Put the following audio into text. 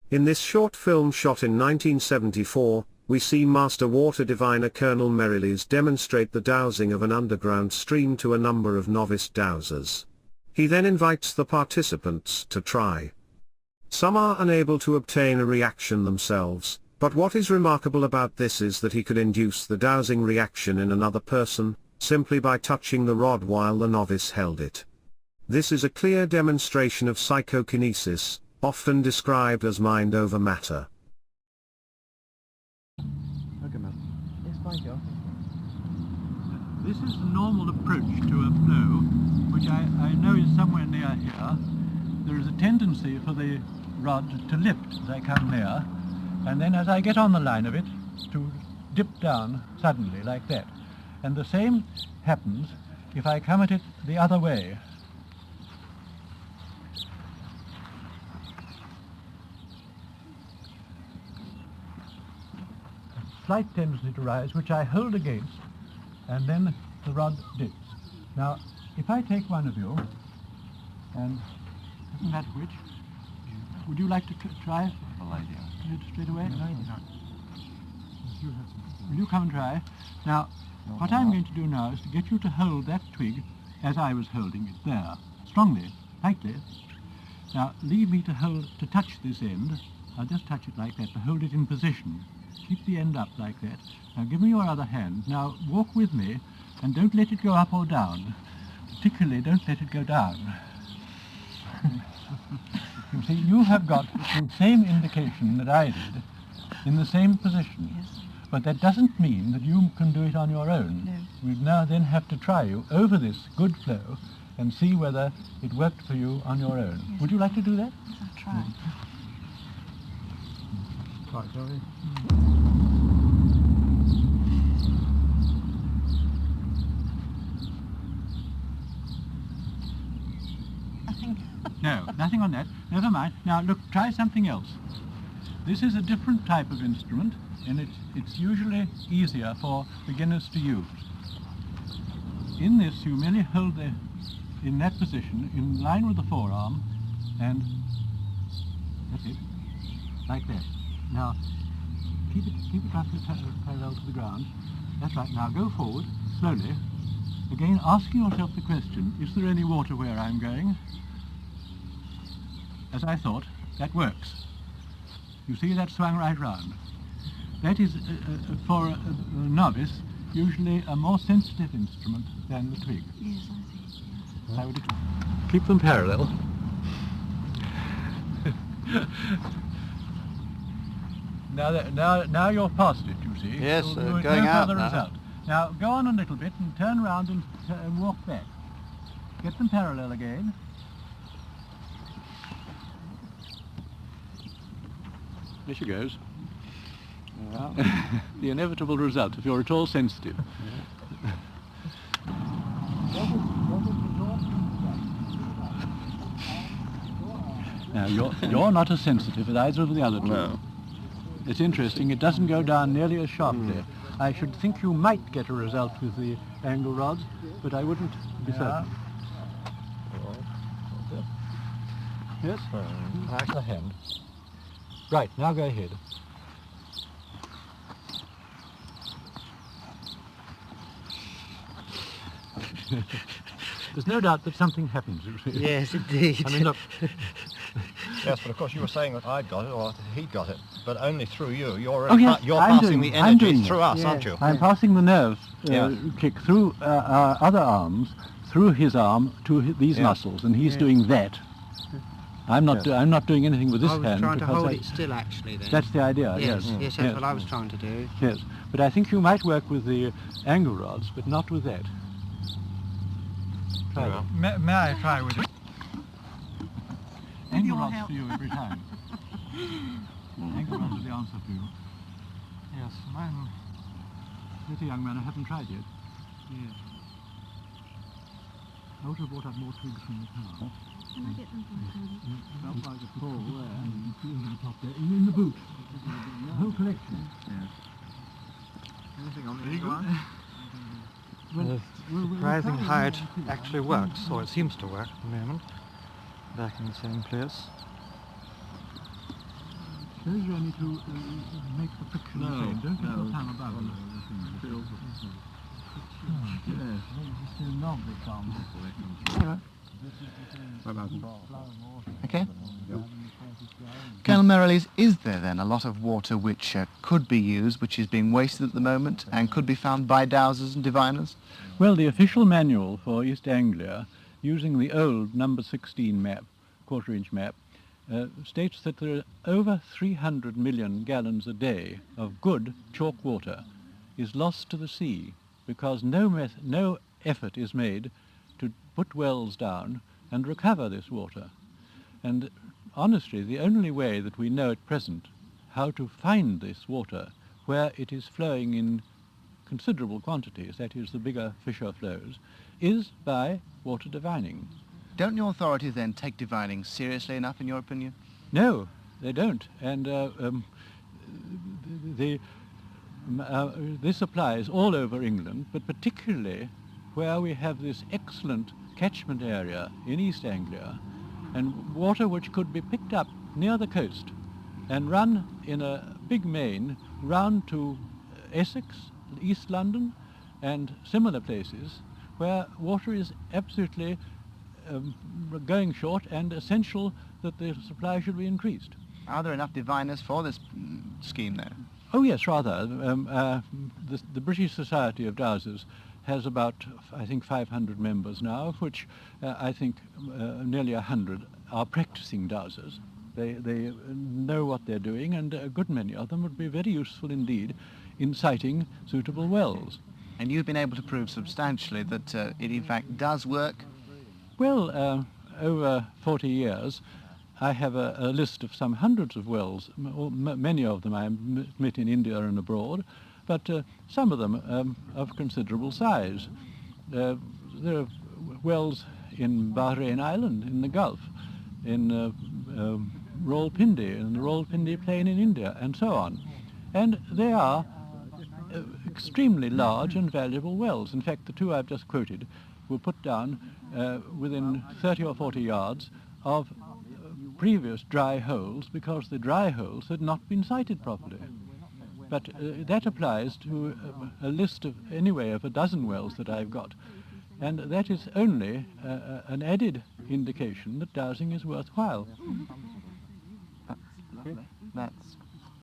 In this short film shot in 1974, we see Master Water Diviner Colonel Merrylees demonstrate the dowsing of an underground stream to a number of novice dowsers. He then invites the participants to try. Some are unable to obtain a reaction themselves, but what is remarkable about this is that he could induce the dowsing reaction in another person, simply by touching the rod while the novice held it. This is a clear demonstration of psychokinesis, often described as mind over matter. Okay, Matt. Yes, thank you. This is the normal approach to a flow, which I know is somewhere near here. There is a tendency for the rod to lift as I come near, and then as I get on the line of it, to dip down suddenly like that. And the same happens if I come at it the other way. A slight tendency to rise, which I hold against, and then the rod dips. Now, if I take one of you, and isn't that which? Would you like to try? Straight away? No. Will you come and try? Now, what I'm going to do now is to get you to hold that twig as I was holding it there, strongly, tightly. Now, leave me to touch this end. I'll just touch it like that, to hold it in position. Keep the end up like that. Now, give me your other hand. Now, walk with me, and don't let it go up or down. Particularly, don't let it go down. You see, you have got the same indication that I did, in the same position. Yes. But that doesn't mean that you can do it on your own. No. We'd now then have to try you over this good flow and see whether it worked for you on your own. Yes. Would you like to do that? I'll try. Quite sorry. I think. No, nothing on that. Never mind. Now look, try something else. This is a different type of instrument, and it's usually easier for beginners to use. In this, you merely hold in that position, in line with the forearm, and that's it, like that. Now, keep it roughly parallel to the ground. That's right. Now go forward, slowly. Again, asking yourself the question, is there any water where I'm going? As I thought, that works. You see, that swung right round. That is, for a novice, usually a more sensitive instrument than the twig. Yes, I think. I would keep them parallel. Now you're past it, you see. Yes, So going no out further now. result. Now go on a little bit and turn round and walk back. Get them parallel again. There she goes. Well, The inevitable result if you're at all sensitive. Now you're not as sensitive as either of the other two. no. It's interesting, it doesn't go down nearly as sharply. I should think you might get a result with the angle rods, but I wouldn't be certain. Yes? Like the hand. Right, now go ahead. There's no doubt that something happens, you see. Yes, indeed. I mean, look, Yes, but of course you were saying that I'd got it or he'd got it, but only through you. You're, Oh, yes, you're I'm passing doing- the I'm doing energy through that. us, aren't you? I'm passing the nerve Yeah. kick through our other arms, through his arm to these Yeah. muscles, and he's Yeah. doing that. I'm not doing anything with this I was hand. trying to because hold it still, actually, then. That's the idea. Yes, Yes, yes, that's what I was trying to do. Yes, but I think you might work with the angle rods, but not with that. Try Well. that. May I try with it? Angle your rods help. for you every time. Angle rods are the answer for you. Yes, I'm a little young man, I haven't tried yet. Yes. I ought to have brought up more twigs from the car. Can I get them from Up like a pole there, and on the top there, in the boot. The whole collection. Anything on Very good. Well, surprising how it actually works, or it seems to work at the moment. Back in the same place. Those are only to make the friction the same. Don't get the pan above it. Yes, this is a novel example. Okay. Colonel Merrylees, is there then a lot of water which could be used, which is being wasted at the moment, and could be found by dowsers and diviners? Well, the official manual for East Anglia, using the old number 16 map, quarter-inch map, states that there are over 300 million gallons a day of good chalk water is lost to the sea because no effort is made to put wells down and recover this water. And honestly, the only way that we know at present how to find this water where it is flowing in considerable quantities, that is the bigger fissure flows, is by water divining. Don't your authorities then take divining seriously enough, in your opinion? No, they don't. And this applies all over England, but particularly where we have this excellent catchment area in East Anglia, and water which could be picked up near the coast and run in a big main round to Essex, East London, and similar places where water is absolutely going short and essential that the supply should be increased. Are there enough diviners for this scheme there? Oh yes, rather. The British Society of Dowsers has about, I think, 500 members now, of which I think nearly 100 are practicing dowsers. They know what they're doing, and a good many of them would be very useful indeed in siting suitable wells. And you've been able to prove substantially that it in fact does work? Well, over 40 years, I have a list of some hundreds of wells, many of them I admit in India and abroad, but some of them of considerable size. There are wells in Bahrain Island, in the Gulf, in Rawalpindi, in the Rawalpindi Plain in India, and so on. And they are extremely large and valuable wells. In fact, the two I've just quoted were put down within 30 or 40 yards of previous dry holes because the dry holes had not been sited properly. But that applies to a list of, anyway, of a dozen wells that I've got. And that is only an added indication that dowsing is worthwhile. That's lovely. That's